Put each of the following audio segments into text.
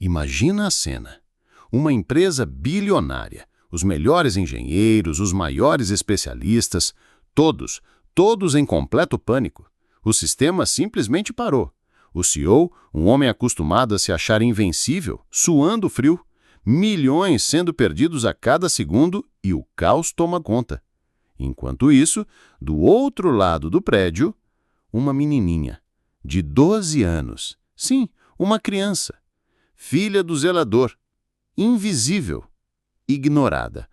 Imagina a cena. Uma empresa bilionária, os melhores engenheiros, os maiores especialistas, todos em completo pânico. O sistema simplesmente parou. O CEO, um homem acostumado a se achar invencível, suando frio, milhões sendo perdidos a cada segundo e o caos toma conta. Enquanto isso, do outro lado do prédio, uma menininha, de 12 anos, sim, uma criança, filha do zelador, invisível, ignorada.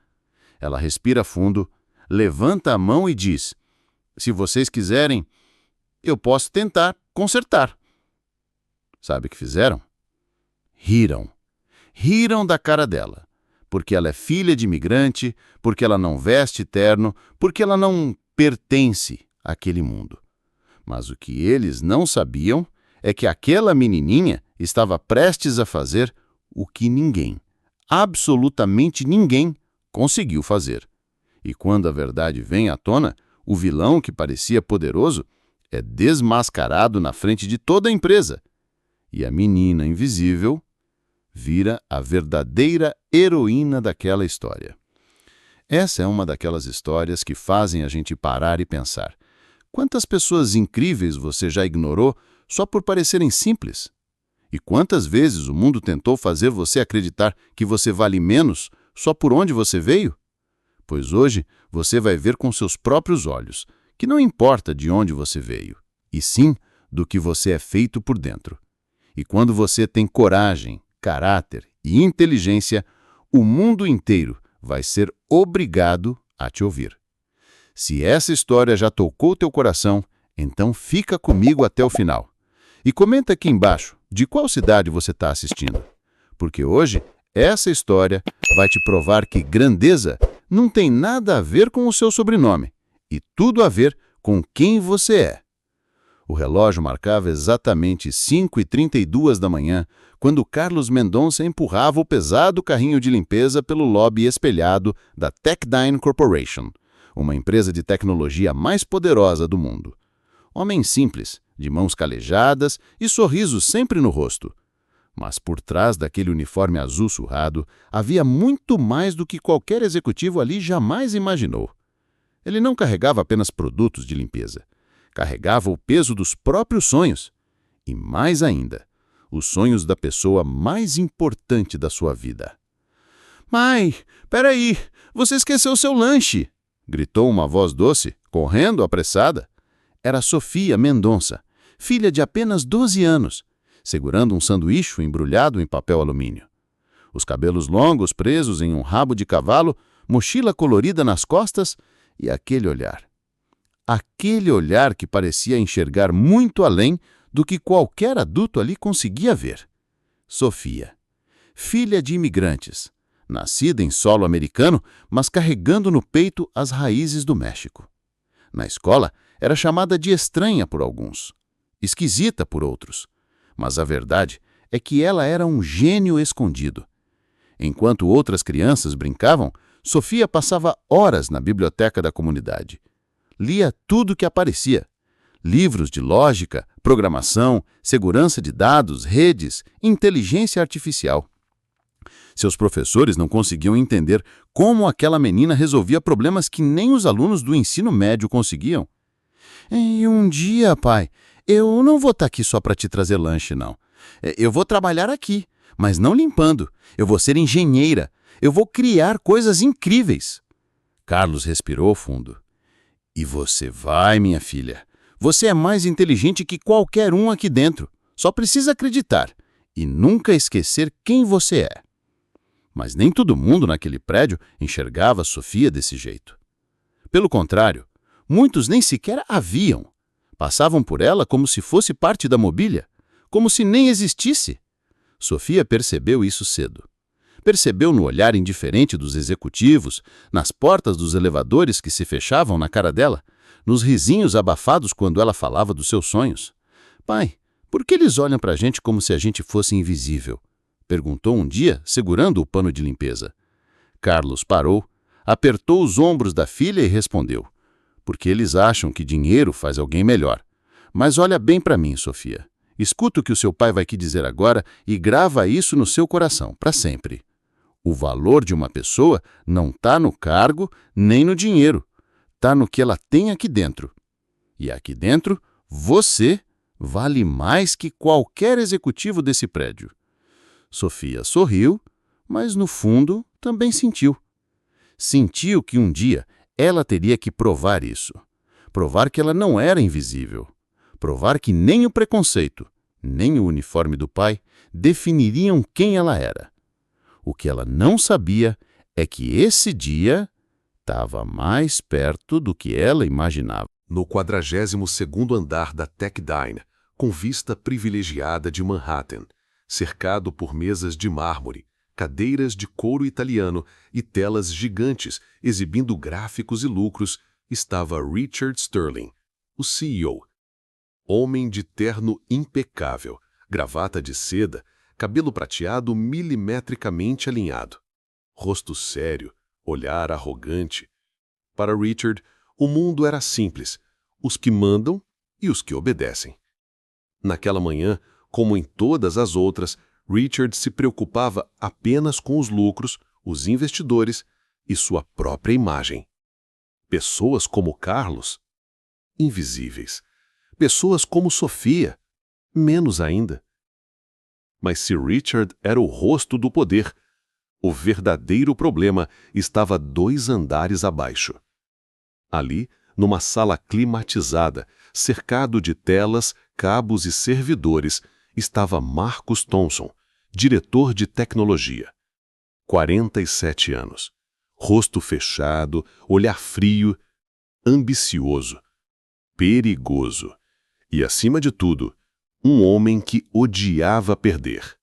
Ela respira fundo, levanta a mão e diz: "Se vocês quiserem, eu posso tentar consertar." Sabe o que fizeram? Riram. Riram da cara dela, porque ela é filha de imigrante, porque ela não veste terno, porque ela não pertence àquele mundo. Mas o que eles não sabiam é que aquela menininha estava prestes a fazer o que ninguém, absolutamente ninguém, conseguiu fazer. E quando a verdade vem à tona, o vilão que parecia poderoso é desmascarado na frente de toda a empresa. E a menina invisível vira a verdadeira heroína daquela história. Essa é uma daquelas histórias que fazem a gente parar e pensar: quantas pessoas incríveis você já ignorou só por parecerem simples? E quantas vezes o mundo tentou fazer você acreditar que você vale menos só por onde você veio? Pois hoje você vai ver com seus próprios olhos que não importa de onde você veio, e sim do que você é feito por dentro. E quando você tem coragem, caráter e inteligência, o mundo inteiro vai ser obrigado a te ouvir. Se essa história já tocou teu coração, então fica comigo até o final. E comenta aqui embaixo de qual cidade você está assistindo. Porque hoje, essa história vai te provar que grandeza não tem nada a ver com o seu sobrenome, e tudo a ver com quem você é. O relógio marcava exatamente 5h32 da manhã, quando Carlos Mendonça empurrava o pesado carrinho de limpeza pelo lobby espelhado da Techdine Corporation, uma empresa de tecnologia mais poderosa do mundo. Homem simples, de mãos calejadas e sorriso sempre no rosto. Mas por trás daquele uniforme azul surrado, havia muito mais do que qualquer executivo ali jamais imaginou. Ele não carregava apenas produtos de limpeza. Carregava o peso dos próprios sonhos. E mais ainda, os sonhos da pessoa mais importante da sua vida. "Mãe, peraí, você esqueceu seu lanche!" gritou uma voz doce, correndo apressada. Era Sofia Mendonça, filha de apenas 12 anos, segurando um sanduíche embrulhado em papel alumínio. Os cabelos longos presos em um rabo de cavalo, mochila colorida nas costas e aquele olhar. Aquele olhar que parecia enxergar muito além do que qualquer adulto ali conseguia ver. Sofia, filha de imigrantes, nascida em solo americano, mas carregando no peito as raízes do México. Na escola, era chamada de estranha por alguns, esquisita por outros, mas a verdade é que ela era um gênio escondido. Enquanto outras crianças brincavam, Sofia passava horas na biblioteca da comunidade. Lia tudo que aparecia. Livros de lógica, programação, segurança de dados, redes, inteligência artificial. Seus professores não conseguiam entender como aquela menina resolvia problemas que nem os alunos do ensino médio conseguiam. "E um dia, pai, eu não vou estar aqui só para te trazer lanche, não. Eu vou trabalhar aqui, mas não limpando. Eu vou ser engenheira. Eu vou criar coisas incríveis." Carlos respirou fundo. "E você vai, minha filha. Você é mais inteligente que qualquer um aqui dentro. Só precisa acreditar e nunca esquecer quem você é." Mas nem todo mundo naquele prédio enxergava Sofia desse jeito. Pelo contrário, muitos nem sequer a viam. Passavam por ela como se fosse parte da mobília, como se nem existisse. Sofia percebeu isso cedo. Percebeu no olhar indiferente dos executivos, nas portas dos elevadores que se fechavam na cara dela, nos risinhos abafados quando ela falava dos seus sonhos. "Pai, por que eles olham para a gente como se a gente fosse invisível?" perguntou um dia, segurando o pano de limpeza. Carlos parou, apertou os ombros da filha e respondeu: "Porque eles acham que dinheiro faz alguém melhor. Mas olha bem para mim, Sofia. Escuta o que o seu pai vai te dizer agora e grava isso no seu coração, para sempre. O valor de uma pessoa não está no cargo nem no dinheiro. Está no que ela tem aqui dentro. E aqui dentro, você vale mais que qualquer executivo desse prédio. Sofia sorriu, mas no fundo também sentiu. Sentiu que um dia ela teria que provar isso. Provar que ela não era invisível. Provar que nem o preconceito, nem o uniforme do pai definiriam quem ela era. O que ela não sabia é que esse dia estava mais perto do que ela imaginava. No 42º andar da TechDine, com vista privilegiada de Manhattan, cercado por mesas de mármore, cadeiras de couro italiano e telas gigantes exibindo gráficos e lucros, estava Richard Sterling, o CEO. Homem de terno impecável, gravata de seda, cabelo prateado milimetricamente alinhado. Rosto sério, olhar arrogante. Para Richard, o mundo era simples, os que mandam e os que obedecem. Naquela manhã, como em todas as outras, Richard se preocupava apenas com os lucros, os investidores e sua própria imagem. Pessoas como Carlos? Invisíveis. Pessoas como Sofia? Menos ainda. Mas se Richard era o rosto do poder, o verdadeiro problema estava 2 andares abaixo. Ali, numa sala climatizada, cercado de telas, cabos e servidores, estava Marcus Thompson, diretor de tecnologia. 47 anos. Rosto fechado, olhar frio, ambicioso, perigoso. E, acima de tudo, um homem que odiava perder.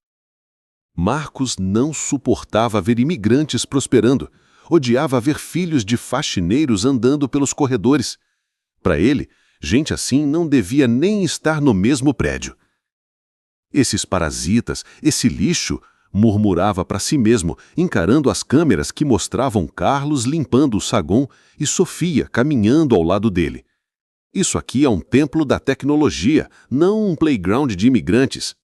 Marcus não suportava ver imigrantes prosperando, odiava ver filhos de faxineiros andando pelos corredores. Para ele, gente assim não devia nem estar no mesmo prédio. Esses parasitas, esse lixo, murmurava para si mesmo, encarando as câmeras que mostravam Carlos limpando o saguão e Sofia caminhando ao lado dele. Isso aqui é um templo da tecnologia, não um playground de imigrantes.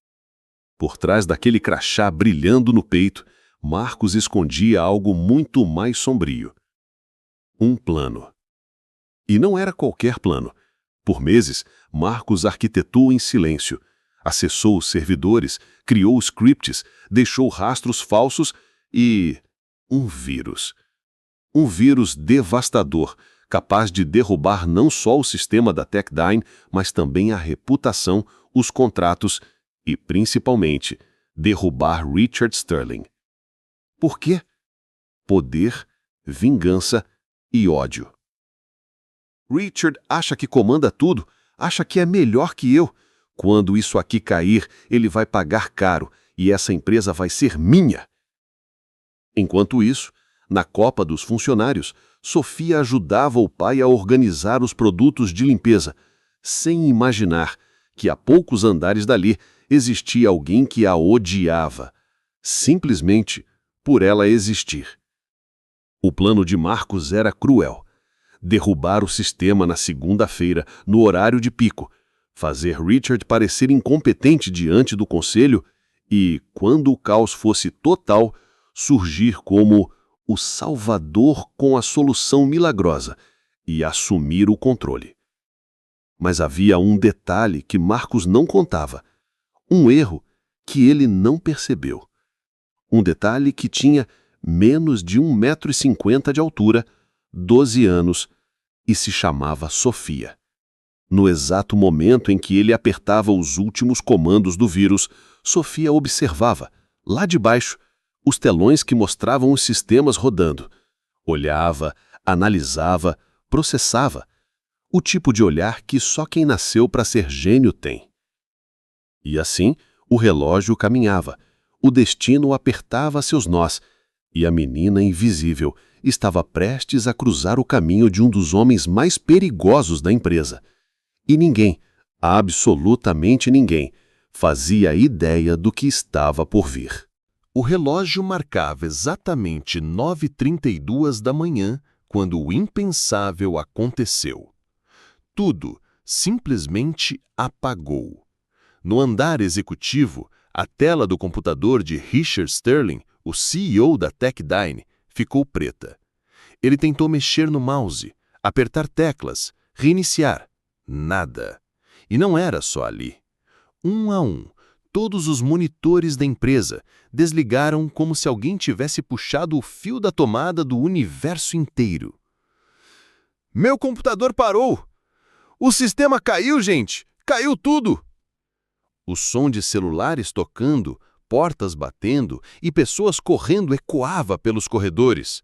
Por trás daquele crachá brilhando no peito, Marcos escondia algo muito mais sombrio. Um plano. E não era qualquer plano. Por meses, Marcos arquitetou em silêncio. Acessou os servidores, criou scripts, deixou rastros falsos e... um vírus. Um vírus devastador, capaz de derrubar não só o sistema da TechDine, mas também a reputação, os contratos e, principalmente, derrubar Richard Sterling. Por quê? Poder, vingança e ódio. Richard acha que comanda tudo, acha que é melhor que eu. Quando isso aqui cair, ele vai pagar caro e essa empresa vai ser minha. Enquanto isso, na Copa dos Funcionários, Sofia ajudava o pai a organizar os produtos de limpeza, sem imaginar que a poucos andares dali existia alguém que a odiava, simplesmente por ela existir. O plano de Marcos era cruel. Derrubar o sistema na segunda-feira, no horário de pico, fazer Richard parecer incompetente diante do conselho e, quando o caos fosse total, surgir como o salvador com a solução milagrosa e assumir o controle. Mas havia um detalhe que Marcos não contava, um erro que ele não percebeu. Um detalhe que tinha menos de 1,50 m de altura, 12 anos, e se chamava Sofia. No exato momento em que ele apertava os últimos comandos do vírus, Sofia observava, lá de baixo, os telões que mostravam os sistemas rodando. Olhava, analisava, processava. O tipo de olhar que só quem nasceu para ser gênio tem. E assim, o relógio caminhava, o destino apertava seus nós, e a menina invisível estava prestes a cruzar o caminho de um dos homens mais perigosos da empresa. E ninguém, absolutamente ninguém, fazia ideia do que estava por vir. O relógio marcava exatamente 9h32 da manhã, quando o impensável aconteceu. Tudo simplesmente apagou. No andar executivo, a tela do computador de Richard Sterling, o CEO da Techdyne, ficou preta. Ele tentou mexer no mouse, apertar teclas, reiniciar. Nada. E não era só ali. Um a um, todos os monitores da empresa desligaram como se alguém tivesse puxado o fio da tomada do universo inteiro. Meu computador parou! O sistema caiu, gente! Caiu tudo! O som de celulares tocando, portas batendo e pessoas correndo ecoava pelos corredores.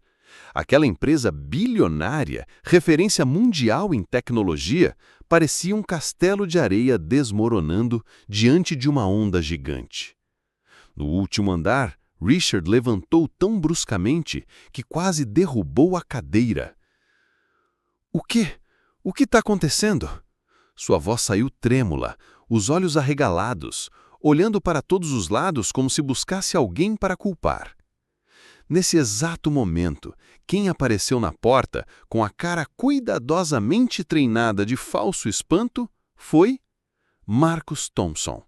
Aquela empresa bilionária, referência mundial em tecnologia, parecia um castelo de areia desmoronando diante de uma onda gigante. No último andar, Richard levantou tão bruscamente que quase derrubou a cadeira. O quê? O que está acontecendo? Sua voz saiu trêmula, os olhos arregalados, olhando para todos os lados como se buscasse alguém para culpar. Nesse exato momento, quem apareceu na porta, com a cara cuidadosamente treinada de falso espanto, foi Marcus Thompson,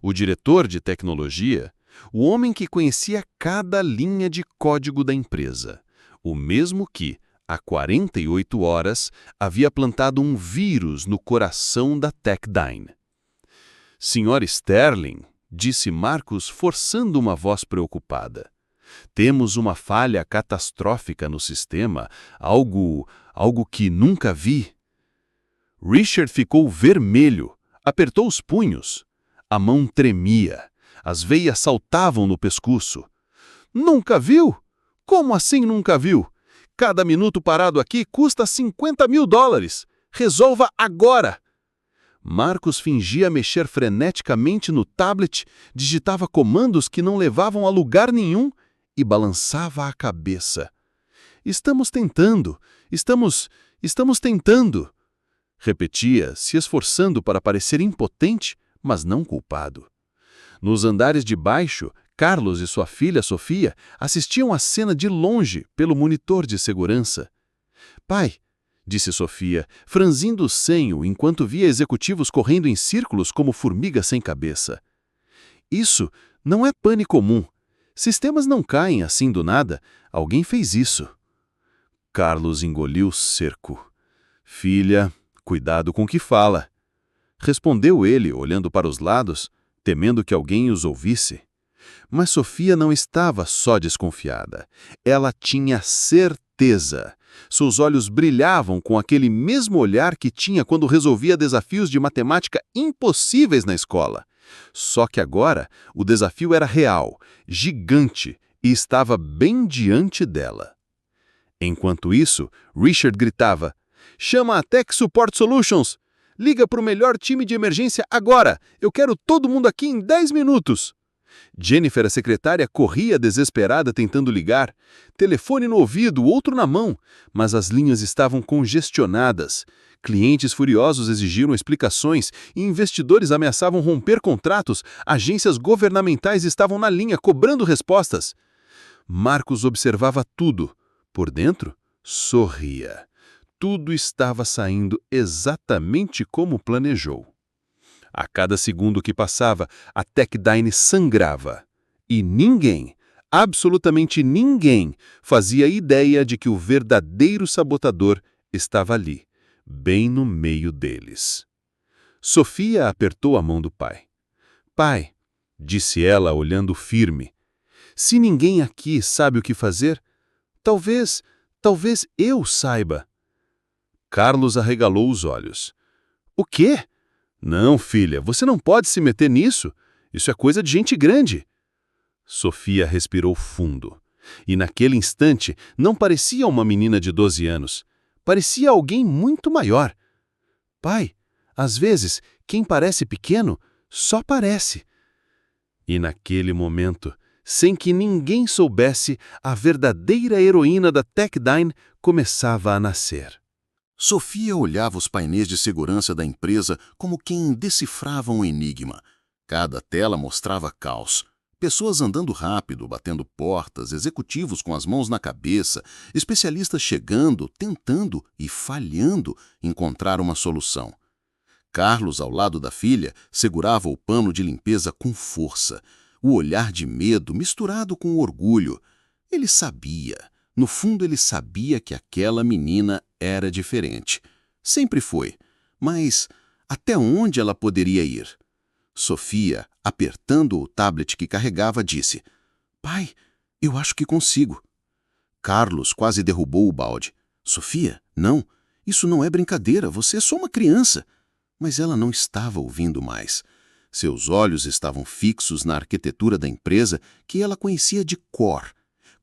o diretor de tecnologia, o homem que conhecia cada linha de código da empresa, o mesmo que, há 48 horas, havia plantado um vírus no coração da Techdyne. Sr. Sterling, disse Marcus forçando uma voz preocupada. Temos uma falha catastrófica no sistema, algo que nunca vi. Richard ficou vermelho, apertou os punhos. A mão tremia, as veias saltavam no pescoço. Nunca viu? Como assim nunca viu? Cada minuto parado aqui custa $50 mil. Resolva agora! Marcus fingia mexer freneticamente no tablet, digitava comandos que não levavam a lugar nenhum e balançava a cabeça. Estamos tentando, estamos tentando. Repetia, se esforçando para parecer impotente, mas não culpado. Nos andares de baixo, Carlos e sua filha Sofia assistiam à cena de longe pelo monitor de segurança. Pai, disse Sofia, franzindo o senho enquanto via executivos correndo em círculos como formigas sem cabeça. Isso não é pane comum. Sistemas não caem assim do nada. Alguém fez isso. Carlos engoliu seco. Filha, cuidado com o que fala. Respondeu ele, olhando para os lados, temendo que alguém os ouvisse. Mas Sofia não estava só desconfiada. Ela tinha certeza. Seus olhos brilhavam com aquele mesmo olhar que tinha quando resolvia desafios de matemática impossíveis na escola. Só que agora o desafio era real, gigante, e estava bem diante dela. Enquanto isso, Richard gritava: "Chama a Tech Support Solutions! Liga para o melhor time de emergência agora! Eu quero todo mundo aqui em 10 minutos!" Jennifer, a secretária, corria desesperada tentando ligar. Telefone no ouvido, outro na mão, mas as linhas estavam congestionadas. Clientes furiosos exigiram explicações e investidores ameaçavam romper contratos. Agências governamentais estavam na linha, cobrando respostas. Marcos observava tudo. Por dentro, sorria. Tudo estava saindo exatamente como planejou. A cada segundo que passava, a Techdyne sangrava. E ninguém, absolutamente ninguém, fazia ideia de que o verdadeiro sabotador estava ali, bem no meio deles. Sofia apertou a mão do pai. "Pai", disse ela, olhando firme, "se ninguém aqui sabe o que fazer, talvez eu saiba." Carlos arregalou os olhos. "O quê? Não, filha, você não pode se meter nisso. Isso é coisa de gente grande." Sofia respirou fundo. E naquele instante não parecia uma menina de 12 anos. Parecia alguém muito maior. "Pai, às vezes, quem parece pequeno, só parece." E naquele momento, sem que ninguém soubesse, a verdadeira heroína da Techdyne começava a nascer. Sofia olhava os painéis de segurança da empresa como quem decifrava um enigma. Cada tela mostrava caos. Pessoas andando rápido, batendo portas, executivos com as mãos na cabeça, especialistas chegando, tentando e falhando encontrar uma solução. Carlos, ao lado da filha, segurava o pano de limpeza com força, o olhar de medo misturado com orgulho. Ele sabia, no fundo ele sabia que aquela menina era diferente. Sempre foi, mas até onde ela poderia ir? Sofia, apertando o tablet que carregava, disse: "Pai, eu acho que consigo." Carlos quase derrubou o balde. "Sofia, não, isso não é brincadeira, você é só uma criança." Mas ela não estava ouvindo mais. Seus olhos estavam fixos na arquitetura da empresa que ela conhecia de cor.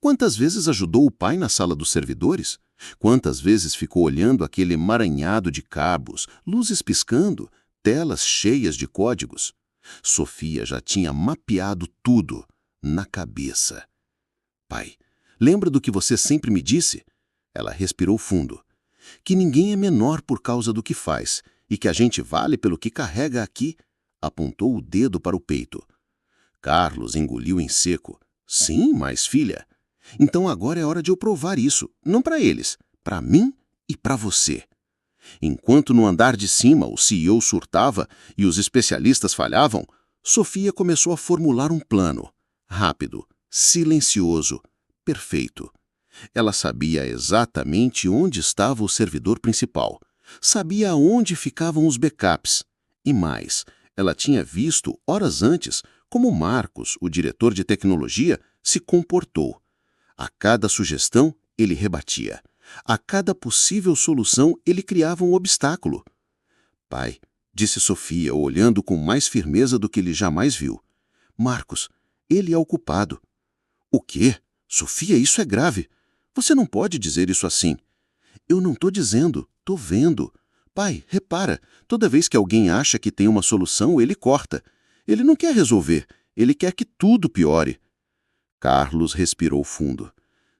Quantas vezes ajudou o pai na sala dos servidores? Quantas vezes ficou olhando aquele emaranhado de cabos, luzes piscando, telas cheias de códigos? Sofia já tinha mapeado tudo na cabeça. "Pai, lembra do que você sempre me disse?" Ela respirou fundo. "Que ninguém é menor por causa do que faz, e que a gente vale pelo que carrega aqui." Apontou o dedo para o peito. Carlos engoliu em seco. "Sim, mas filha, então agora é hora de eu provar isso, não para eles, para mim e para você." Enquanto no andar de cima o CEO surtava e os especialistas falhavam, Sofia começou a formular um plano. Rápido, silencioso, perfeito. Ela sabia exatamente onde estava o servidor principal. Sabia aonde ficavam os backups. E mais, ela tinha visto, horas antes, como Marcos, o diretor de tecnologia, se comportou. A cada sugestão, ele rebatia. A cada possível solução, ele criava um obstáculo. "Pai", disse Sofia, olhando com mais firmeza do que ele jamais viu. "Marcos, ele é o culpado." "O quê? Sofia, isso é grave. Você não pode dizer isso assim." "Eu não estou dizendo, estou vendo. Pai, repara, toda vez que alguém acha que tem uma solução, ele corta. Ele não quer resolver, ele quer que tudo piore." Carlos respirou fundo.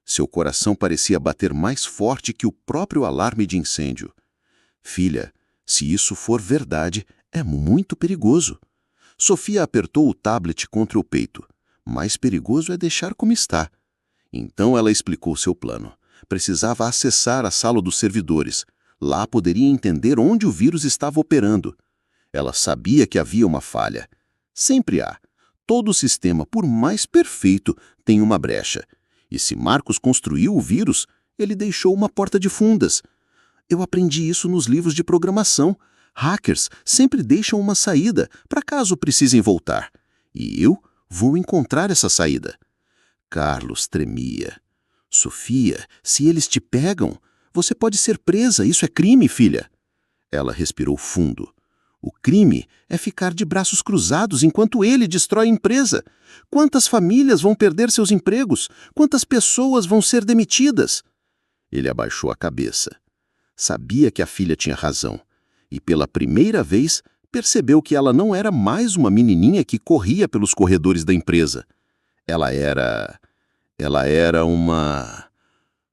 Seu coração parecia bater mais forte que o próprio alarme de incêndio. "Filha, se isso for verdade, é muito perigoso." Sofia apertou o tablet contra o peito. Mais perigoso é deixar como está. Então ela explicou seu plano. Precisava acessar a sala dos servidores. Lá poderia entender onde o vírus estava operando. Ela sabia que havia uma falha. Sempre há. Todo sistema, por mais perfeito, tem uma brecha. E se Marcos construiu o vírus, ele deixou uma porta de fundas. Eu aprendi isso nos livros de programação. Hackers sempre deixam uma saída, para caso precisem voltar. E eu vou encontrar essa saída. Carlos tremia. "Sofia, se eles te pegam, você pode ser presa, isso é crime, filha." Ela respirou fundo. "O crime é ficar de braços cruzados enquanto ele destrói a empresa. Quantas famílias vão perder seus empregos? Quantas pessoas vão ser demitidas?" Ele abaixou a cabeça. Sabia que a filha tinha razão. E pela primeira vez percebeu que ela não era mais uma menininha que corria pelos corredores da empresa. Ela era uma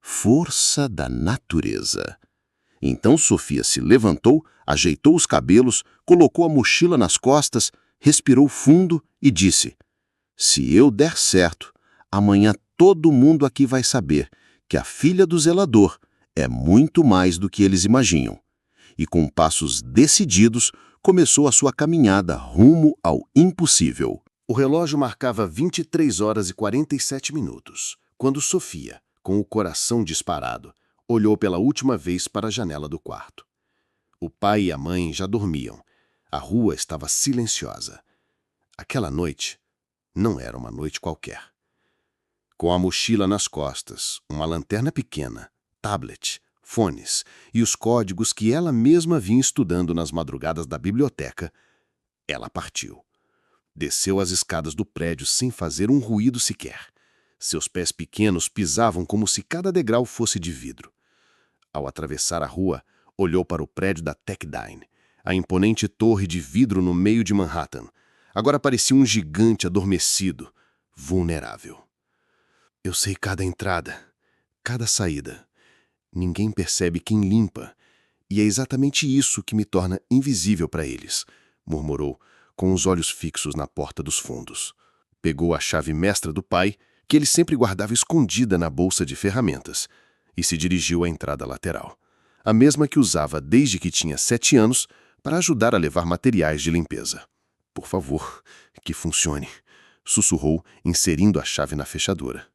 força da natureza. Então Sofia se levantou, ajeitou os cabelos, colocou a mochila nas costas, respirou fundo e disse: "Se eu der certo, amanhã todo mundo aqui vai saber que a filha do zelador é muito mais do que eles imaginam." E com passos decididos, começou a sua caminhada rumo ao impossível. O relógio marcava 23h47, quando Sofia, com o coração disparado, olhou pela última vez para a janela do quarto. O pai e a mãe já dormiam. A rua estava silenciosa. Aquela noite não era uma noite qualquer. Com a mochila nas costas, uma lanterna pequena, tablet, fones e os códigos que ela mesma vinha estudando nas madrugadas da biblioteca, ela partiu. Desceu as escadas do prédio sem fazer um ruído sequer. Seus pés pequenos pisavam como se cada degrau fosse de vidro. Ao atravessar a rua, olhou para o prédio da Techdyne, a imponente torre de vidro no meio de Manhattan. Agora parecia um gigante adormecido, vulnerável. "Eu sei cada entrada, cada saída. Ninguém percebe quem limpa, e é exatamente isso que me torna invisível para eles", murmurou, com os olhos fixos na porta dos fundos. Pegou a chave mestra do pai, que ele sempre guardava escondida na bolsa de ferramentas, e se dirigiu à entrada lateral. A mesma que usava desde que tinha 7 anos para ajudar a levar materiais de limpeza. Por favor, que funcione, sussurrou, inserindo a chave na fechadura.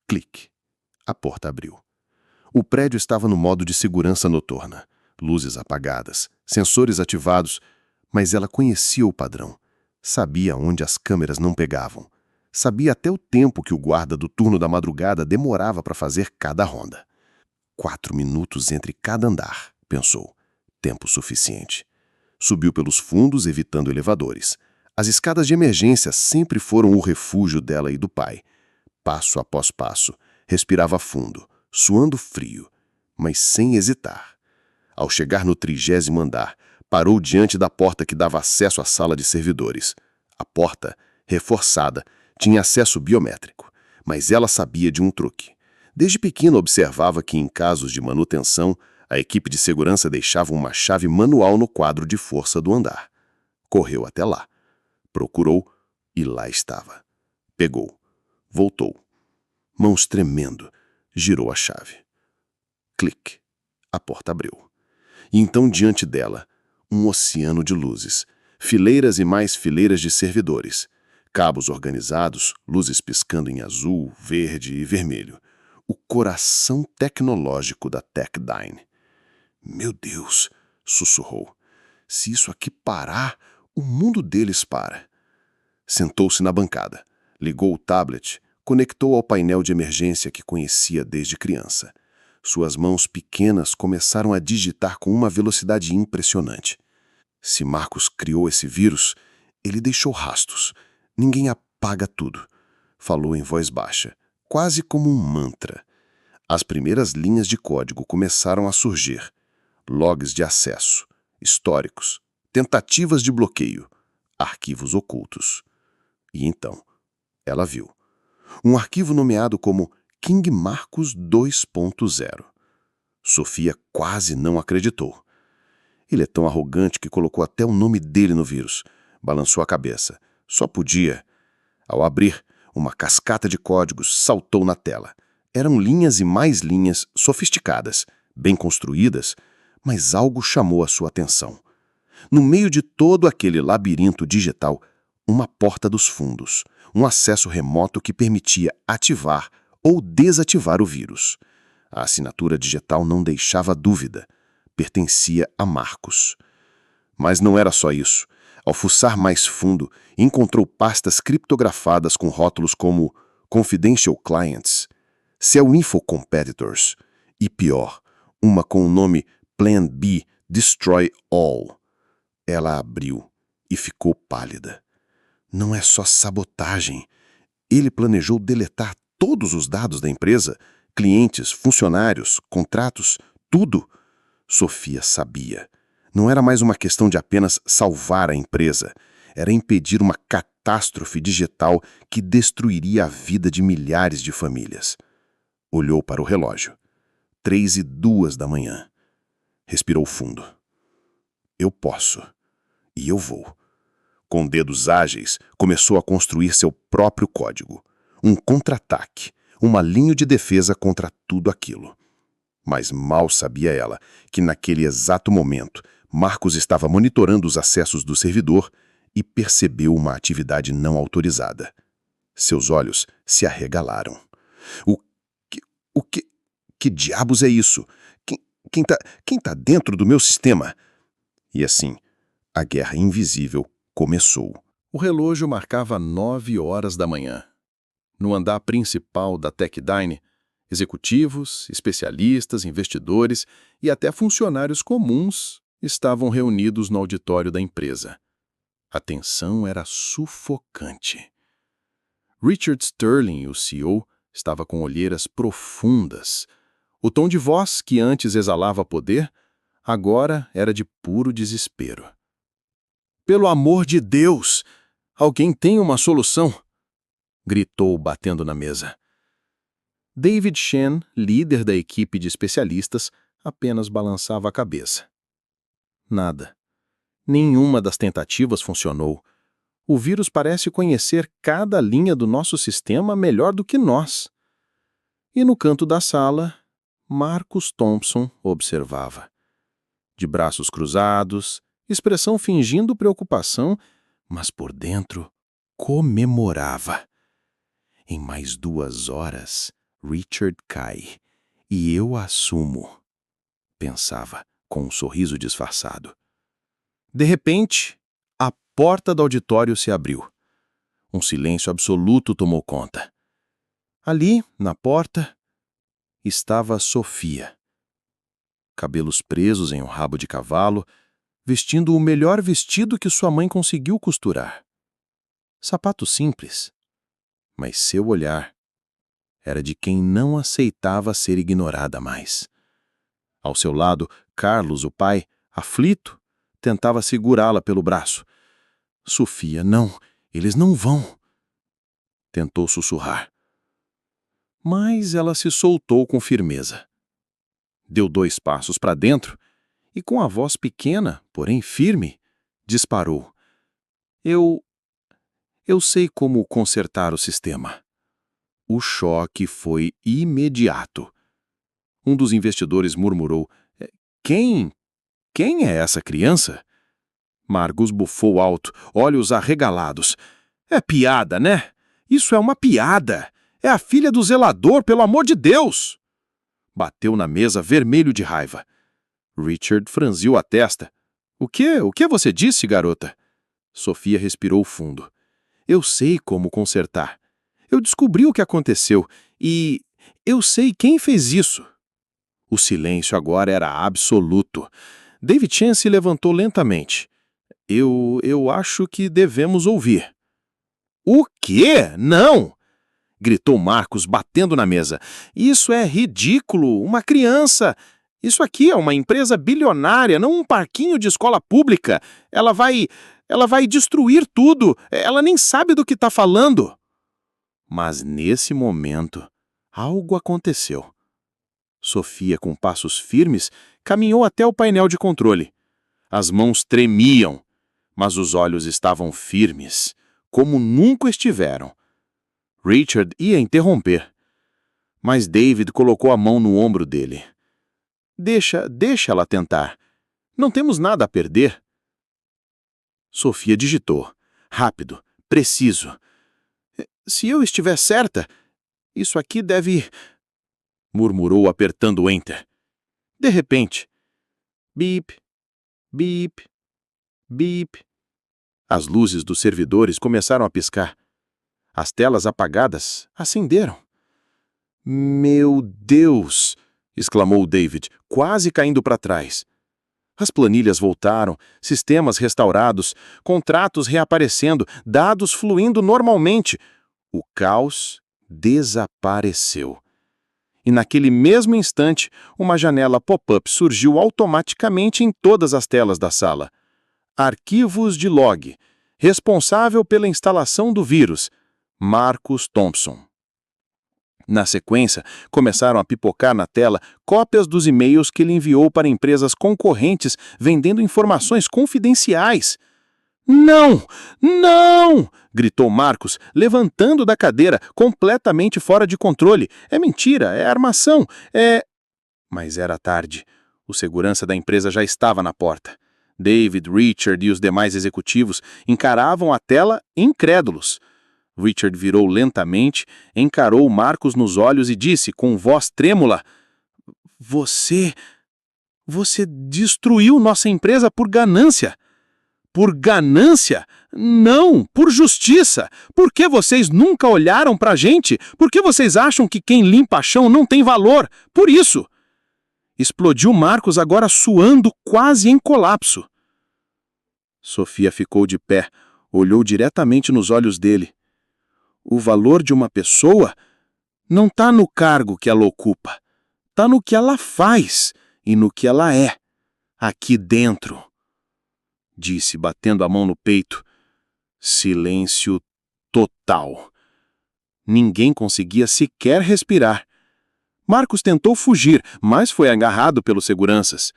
Clique. A porta abriu. O prédio estava no modo de segurança noturna. Luzes apagadas, sensores ativados, mas ela conhecia o padrão. Sabia onde as câmeras não pegavam. Sabia até o tempo que o guarda do turno da madrugada demorava para fazer cada ronda. 4 minutos entre cada andar, pensou. Tempo suficiente. Subiu pelos fundos, evitando elevadores. As escadas de emergência sempre foram o refúgio dela e do pai. Passo após passo, respirava fundo, suando frio, mas sem hesitar. Ao chegar no 30º andar, parou diante da porta que dava acesso à sala de servidores. A porta, reforçada, tinha acesso biométrico, mas ela sabia de um truque. Desde pequena observava que, em casos de manutenção, a equipe de segurança deixava uma chave manual no quadro de força do andar. Correu até lá. Procurou e lá estava. Pegou. Voltou. Mãos tremendo, girou a chave. Clique. A porta abriu. E então, diante dela, um oceano de luzes. Fileiras e mais fileiras de servidores. Cabos organizados, luzes piscando em azul, verde e vermelho. O coração tecnológico da Techdyne. Meu Deus, sussurrou. Se isso aqui parar, o mundo deles para. Sentou-se na bancada, ligou o tablet, conectou ao painel de emergência que conhecia desde criança. Suas mãos pequenas começaram a digitar com uma velocidade impressionante. Se Marcos criou esse vírus, ele deixou rastros. Ninguém apaga tudo. Falou em voz baixa, quase como um mantra. As primeiras linhas de código começaram a surgir. Logs de acesso, históricos, tentativas de bloqueio, arquivos ocultos. E então, ela viu. Um arquivo nomeado como King Marcos 2.0. Sofia quase não acreditou. Ele é tão arrogante que colocou até o nome dele no vírus. Balançou a cabeça. Só podia. Ao abrir, uma cascata de códigos saltou na tela. Eram linhas e mais linhas sofisticadas, bem construídas, mas algo chamou a sua atenção. No meio de todo aquele labirinto digital, uma porta dos fundos, um acesso remoto que permitia ativar ou desativar o vírus. A assinatura digital não deixava dúvida. Pertencia a Marcos. Mas não era só isso. Ao fuçar mais fundo, encontrou pastas criptografadas com rótulos como Confidential Clients, Cell Info Competitors e, pior, uma com o nome Plan B Destroy All. Ela abriu e ficou pálida. Não é só sabotagem. Ele planejou deletar todos os dados da empresa, clientes, funcionários, contratos, tudo. Sofia sabia. Não era mais uma questão de apenas salvar a empresa. Era impedir uma catástrofe digital que destruiria a vida de milhares de famílias. Olhou para o relógio. 3:02 da manhã. Respirou fundo. Eu posso. E eu vou. Com dedos ágeis, começou a construir seu próprio código. Um contra-ataque, uma linha de defesa contra tudo aquilo. Mas mal sabia ela que naquele exato momento, Marcos estava monitorando os acessos do servidor e percebeu uma atividade não autorizada. Seus olhos se arregalaram. Que diabos é isso? Quem tá dentro do meu sistema? E assim, a guerra invisível começou. O relógio marcava 9 horas da manhã. No andar principal da Techdyne, executivos, especialistas, investidores e até funcionários comuns estavam reunidos no auditório da empresa. A tensão era sufocante. Richard Sterling, o CEO, estava com olheiras profundas. O tom de voz que antes exalava poder, agora era de puro desespero. Pelo amor de Deus! Alguém tem uma solução? Gritou, batendo na mesa. David Shen, líder da equipe de especialistas, apenas balançava a cabeça. Nada. Nenhuma das tentativas funcionou. O vírus parece conhecer cada linha do nosso sistema melhor do que nós. E no canto da sala, Marcus Thompson observava. de braços cruzados, expressão fingindo preocupação, mas por dentro comemorava. Em mais 2 horas, Richard cai, e eu assumo, pensava, com um sorriso disfarçado. De repente, a porta do auditório se abriu. Um silêncio absoluto tomou conta. Ali, na porta, estava Sofia. Cabelos presos em um rabo de cavalo, vestindo o melhor vestido que sua mãe conseguiu costurar. Sapato simples, mas seu olhar era de quem não aceitava ser ignorada mais. Ao seu lado, Carlos, o pai, aflito, tentava segurá-la pelo braço. Sofia, não, eles não vão. Tentou sussurrar. Mas ela se soltou com firmeza. Deu 2 passos para dentro e, com a voz pequena, porém firme, disparou. Eu sei como consertar o sistema. O choque foi imediato. Um dos investidores murmurou: Quem é essa criança? Margus bufou alto, olhos arregalados. É piada, né? Isso é uma piada. É a filha do zelador, pelo amor de Deus! Bateu na mesa vermelho de raiva. Richard franziu a testa. O que você disse, garota? Sofia respirou fundo. Eu sei como consertar. Eu descobri o que aconteceu e eu sei quem fez isso. O silêncio agora era absoluto. David Chen se levantou lentamente. Eu acho que devemos ouvir. O quê? Não! Gritou Marcos, batendo na mesa. Isso é ridículo! Uma criança! Isso aqui é uma empresa bilionária, não um parquinho de escola pública. Ela vai destruir tudo. Ela nem sabe do que está falando. Mas nesse momento, algo aconteceu. Sofia, com passos firmes, caminhou até o painel de controle. As mãos tremiam, mas os olhos estavam firmes, como nunca estiveram. Richard ia interromper, mas David colocou a mão no ombro dele. Deixa ela tentar. Não temos nada a perder. Sofia digitou. Rápido, preciso. Se eu estiver certa, isso aqui deve... murmurou apertando o Enter. De repente, bip, bip, bip. As luzes dos servidores começaram a piscar. As telas apagadas acenderam. Meu Deus! Exclamou David, quase caindo para trás. As planilhas voltaram, sistemas restaurados, contratos reaparecendo, dados fluindo normalmente. O caos desapareceu. E naquele mesmo instante, uma janela pop-up surgiu automaticamente em todas as telas da sala. Arquivos de log. Responsável pela instalação do vírus. Marcus Thompson. Na sequência, começaram a pipocar na tela cópias dos e-mails que ele enviou para empresas concorrentes vendendo informações confidenciais. Não! Não! Gritou Marcus, levantando da cadeira, completamente fora de controle. É mentira, é armação, Mas era tarde. O segurança da empresa já estava na porta. David, Richard e os demais executivos encaravam a tela incrédulos. Richard virou lentamente, encarou Marcus nos olhos e disse com voz trêmula: Você destruiu nossa empresa por ganância. Por ganância? Não, por justiça. Por que vocês nunca olharam pra gente? Por que vocês acham que quem limpa chão não tem valor? Por isso. Explodiu Marcus, agora suando quase em colapso. Sofia ficou de pé, olhou diretamente nos olhos dele. O valor de uma pessoa não está no cargo que ela ocupa. Está no que ela faz e no que ela é, aqui dentro. Disse, batendo a mão no peito. Silêncio total. Ninguém conseguia sequer respirar. Marcus tentou fugir, mas foi agarrado pelos seguranças.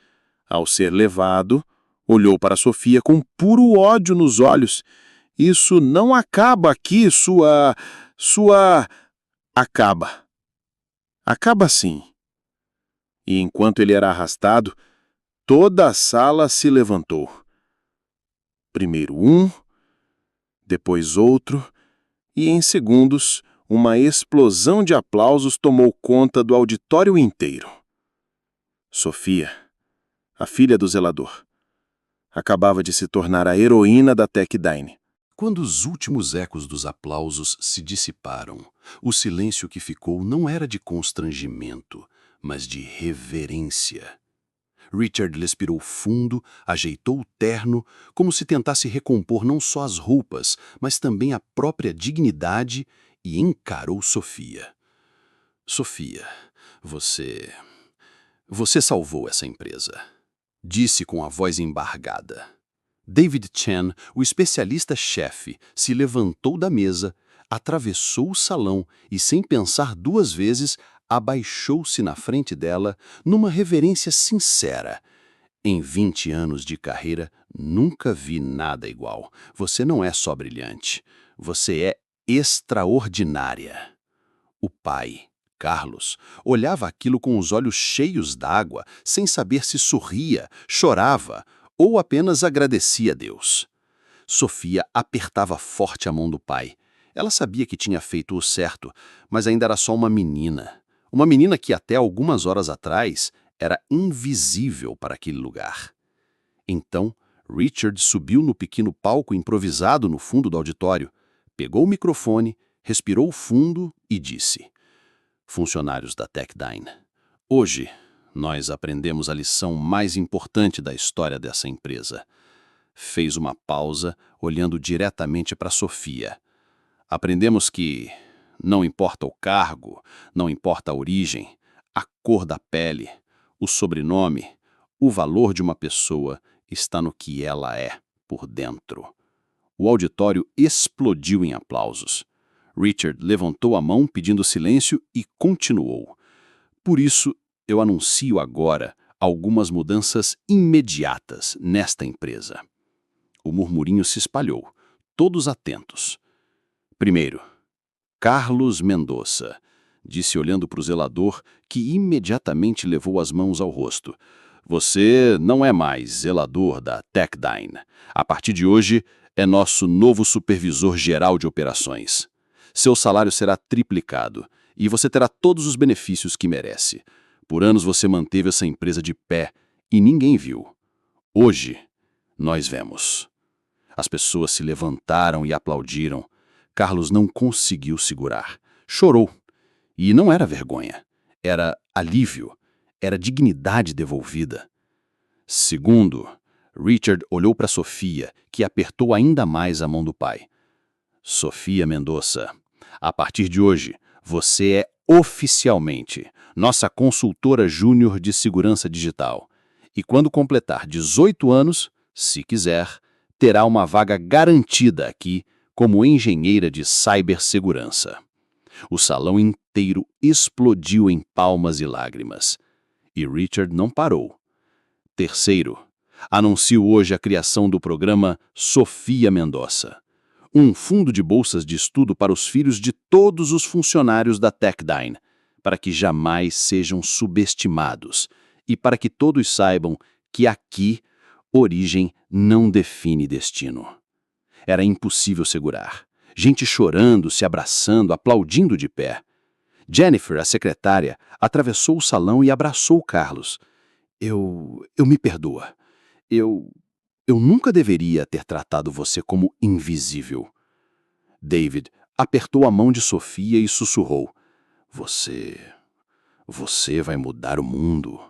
Ao ser levado, olhou para Sofia com puro ódio nos olhos. Isso não acaba aqui, sua... Acaba. Acaba sim. E enquanto ele era arrastado, Toda a sala se levantou. Primeiro um, depois outro, e em segundos, uma explosão de aplausos tomou conta do auditório inteiro. Sofia, a filha do zelador, acabava de se tornar a heroína da Techdyne. Quando os últimos ecos dos aplausos se dissiparam, o silêncio que ficou não era de constrangimento, mas de reverência. Richard respirou fundo, ajeitou o terno, como se tentasse recompor não só as roupas, mas também a própria dignidade, e encarou Sofia. Sofia, você salvou essa empresa, disse com a voz embargada. David Chen, o especialista-chefe, se levantou da mesa, atravessou o salão e, sem pensar duas vezes, abaixou-se na frente dela numa reverência sincera. Em 20 anos de carreira, nunca vi nada igual. Você não é só brilhante, você é extraordinária. O pai, Carlos, olhava aquilo com os olhos cheios d'água, sem saber se sorria, chorava ou apenas agradecia a Deus. Sofia apertava forte a mão do pai. Ela sabia que tinha feito o certo, mas ainda era só uma menina. Uma menina que até algumas horas atrás era invisível para aquele lugar. Então, Richard subiu no pequeno palco improvisado no fundo do auditório, pegou o microfone, respirou fundo e disse: Funcionários da Techdyne, hoje nós aprendemos a lição mais importante da história dessa empresa. Fez uma pausa, olhando diretamente para Sofia. Aprendemos que não importa o cargo, não importa a origem, a cor da pele, o sobrenome, o valor de uma pessoa está no que ela é por dentro. O auditório explodiu em aplausos. Richard levantou a mão pedindo silêncio e continuou. Por isso, eu anuncio agora algumas mudanças imediatas nesta empresa. O murmurinho se espalhou, todos atentos. Primeiro, Carlos Mendonça, disse olhando para o zelador, que imediatamente levou as mãos ao rosto. Você não é mais zelador da Techdyne. A partir de hoje, é nosso novo supervisor geral de operações. Seu salário será triplicado e você terá todos os benefícios que merece. Por anos você manteve essa empresa de pé e ninguém viu. Hoje, nós vemos. As pessoas se levantaram e aplaudiram. Carlos não conseguiu segurar. Chorou. E não era vergonha. Era alívio. Era dignidade devolvida. Segundo, Richard olhou para Sofia, que apertou ainda mais a mão do pai. Sofia Mendonça, a partir de hoje, você é oficialmente nossa consultora júnior de segurança digital. E quando completar 18 anos, se quiser, terá uma vaga garantida aqui como engenheira de cibersegurança. O salão inteiro explodiu em palmas e lágrimas. E Richard não parou. Terceiro, anuncio hoje a criação do programa Sofia Mendonça, um fundo de bolsas de estudo para os filhos de todos os funcionários da Techdyne, para que jamais sejam subestimados e para que todos saibam que aqui origem não define destino. Era impossível segurar. Gente chorando, se abraçando, aplaudindo de pé. Jennifer, a secretária, atravessou o salão e abraçou Carlos. Eu me perdoa. Eu nunca deveria ter tratado você como invisível. David apertou a mão de Sofia e sussurrou. Você vai mudar o mundo.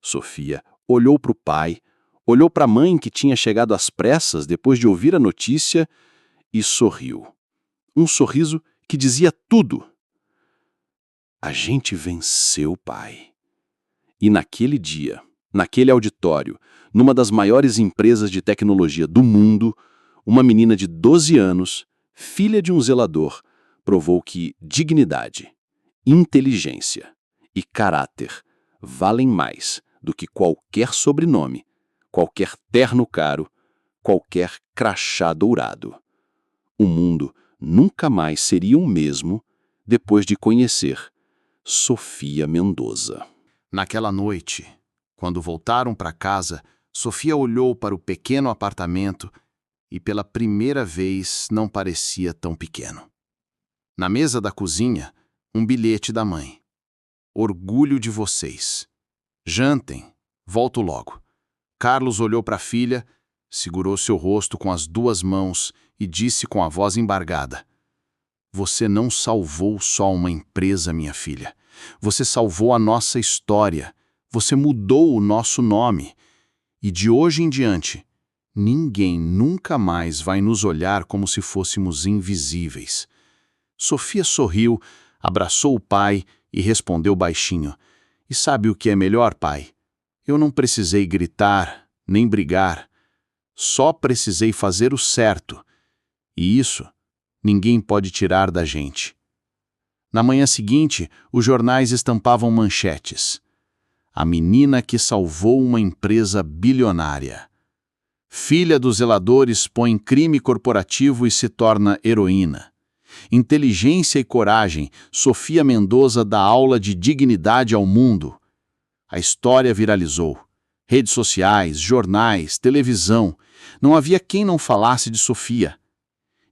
Sofia olhou para o pai, olhou para a mãe que tinha chegado às pressas depois de ouvir a notícia e sorriu. Um sorriso que dizia tudo. A gente venceu, pai. E naquele dia, naquele auditório, numa das maiores empresas de tecnologia do mundo, uma menina de 12 anos, filha de um zelador, provou que dignidade, inteligência e caráter valem mais do que qualquer sobrenome, qualquer terno caro, qualquer crachá dourado. O mundo nunca mais seria o mesmo depois de conhecer Sofia Mendonça. Naquela noite, Quando voltaram para casa, Sofia olhou para o pequeno apartamento e pela primeira vez não parecia tão pequeno. Na mesa da cozinha, um bilhete da mãe. Orgulho de vocês. Jantem, volto logo. Carlos olhou para a filha, segurou seu rosto com as 2 mãos e disse com a voz embargada: Você não salvou só uma empresa, minha filha. Você salvou a nossa história. Você mudou o nosso nome. E de hoje em diante, ninguém nunca mais vai nos olhar como se fôssemos invisíveis. Sofia sorriu, abraçou o pai e respondeu baixinho: E sabe o que é melhor, pai? Eu não precisei gritar, nem brigar. Só precisei fazer o certo. E isso ninguém pode tirar da gente. Na manhã seguinte, os jornais estampavam manchetes. A menina que salvou uma empresa bilionária. Filha dos zeladores põe crime corporativo e se torna heroína. Inteligência e coragem, Sofia Mendoza dá aula de dignidade ao mundo. A história viralizou. Redes sociais, jornais, televisão. Não havia quem não falasse de Sofia.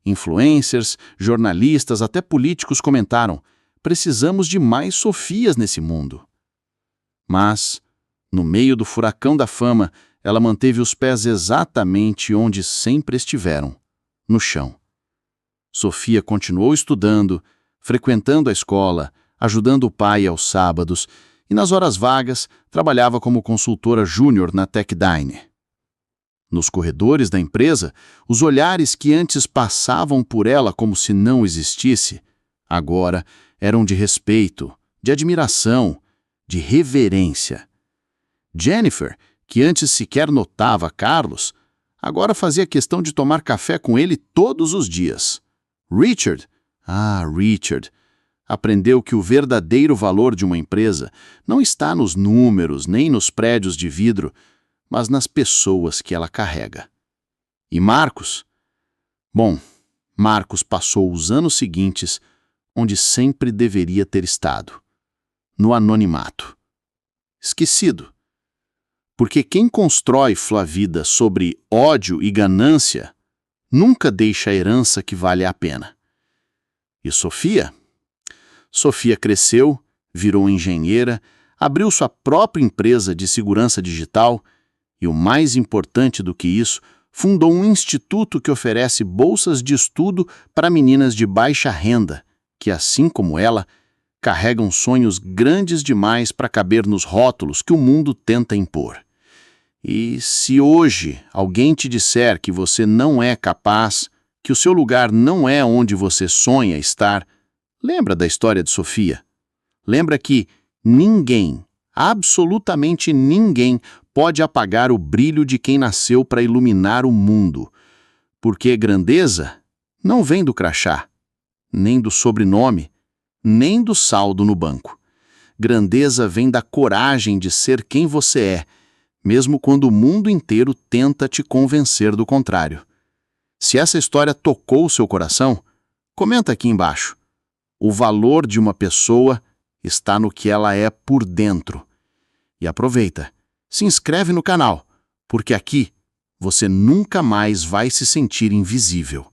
Influencers, jornalistas, até políticos comentaram: precisamos de mais Sofias nesse mundo. Mas, no meio do furacão da fama, ela manteve os pés exatamente onde sempre estiveram, no chão. Sofia continuou estudando, frequentando a escola, ajudando o pai aos sábados e, nas horas vagas, trabalhava como consultora júnior na TechDine. Nos corredores da empresa, os olhares que antes passavam por ela como se não existisse, agora eram de respeito, de admiração, de reverência. Jennifer, que antes sequer notava Carlos, agora fazia questão de tomar café com ele todos os dias. Richard, aprendeu que o verdadeiro valor de uma empresa não está nos números nem nos prédios de vidro, mas nas pessoas que ela carrega. E Marcos? Bom, Marcos passou os anos seguintes onde sempre deveria ter estado, no anonimato. Esquecido. Porque quem constrói sua vida sobre ódio e ganância nunca deixa a herança que vale a pena. E Sofia? Sofia cresceu, virou engenheira, abriu sua própria empresa de segurança digital e, o mais importante do que isso, fundou um instituto que oferece bolsas de estudo para meninas de baixa renda, que, assim como ela, carregam sonhos grandes demais para caber nos rótulos que o mundo tenta impor. E se hoje alguém te disser que você não é capaz, que o seu lugar não é onde você sonha estar, lembra da história de Sofia. Lembra que ninguém, absolutamente ninguém, pode apagar o brilho de quem nasceu para iluminar o mundo. Porque grandeza não vem do crachá, nem do sobrenome, nem do saldo no banco. Grandeza vem da coragem de ser quem você é, mesmo quando o mundo inteiro tenta te convencer do contrário. Se essa história tocou o seu coração, comenta aqui embaixo. O valor de uma pessoa está no que ela é por dentro. E aproveita, se inscreve no canal, porque aqui você nunca mais vai se sentir invisível.